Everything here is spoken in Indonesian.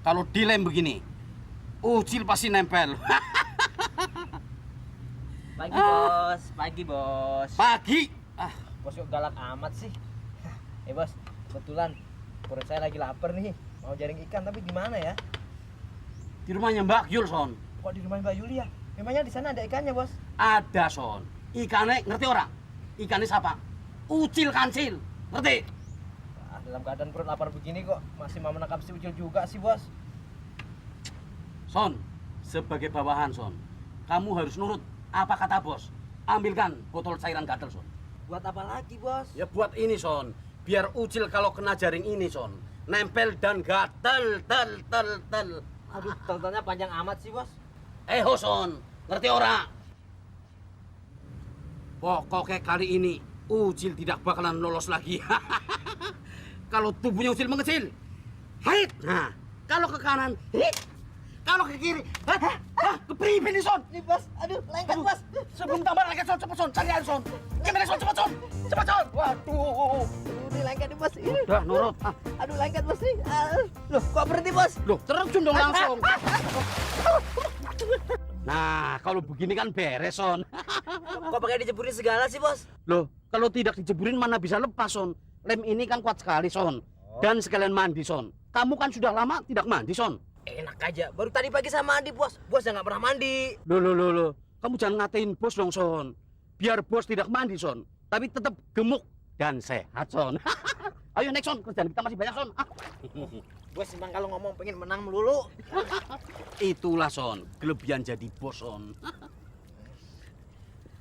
Kalau dilem begini, ucil pasti nempel. Pagi bos, pagi bos. Pagi. Bos kok galak amat sih. Bos, kebetulan perut saya lagi lapar nih. Mau jaring ikan tapi di mana ya? Di rumahnya Mbak Yul, Son. Kok di rumah Mbak Yuli ya? Memangnya di sana ada ikannya, Bos? Ada, Son. Ikannya ngerti orang? Ikannya siapa? Ucil kancil. Ngerti? Dalam keadaan perut lapar begini kok masih mau menangkap si ucil juga sih, Bos. Son, sebagai bawahan, Son, kamu harus nurut apa kata bos. Ambilkan botol cairan gatel, Son. Buat apa lagi, Bos? Ya buat ini, Son. Biar ucil kalau kena jaring ini, Son, nempel dan gatel, tel. Aduh, tontonnya panjang amat sih, Bos. Son, ngerti ora? Pokoknya kali ini ucil tidak bakalan lolos lagi. Kalau tubuhnya ucil mengecil, hait. Nah, kalau ke kanan, hit. Kalau ke kiri, ke priben nih, Son. Nih, Bos. Aduh, lengket, Bos. Sebelum tambah lengket, Son, cepet, Son. Cari air, Son. Gimana, Son? Cepet, Son. Cepet, Son. Waduh. Ini lengket nih, Bos. Ini. Udah, nurut. Aduh, lengket, Bos nih. Loh, kok berhenti, Bos? Loh, terjun dong langsung. Nah, kalau begini kan beres, Son. Kok pakai dijeburin segala sih, Bos? Loh, kalau tidak dijeburin mana bisa lepas, Son. Lem ini kan kuat sekali, Son. Dan sekalian mandi, Son. Kamu kan sudah lama tidak mandi, Son. Enak aja. Baru tadi pagi sama mandi, Bos. Bos yang nggak pernah mandi. Loh. Kamu jangan ngatain bos dong, Son. Biar bos tidak mandi, Son. Tapi tetap gemuk dan sehat, Son. Ayo, next, Son. Kerjaan kita masih banyak, Son. Bos memang kalau ngomong pengen menang melulu. Itulah, Son. Kelebihan jadi bos, Son.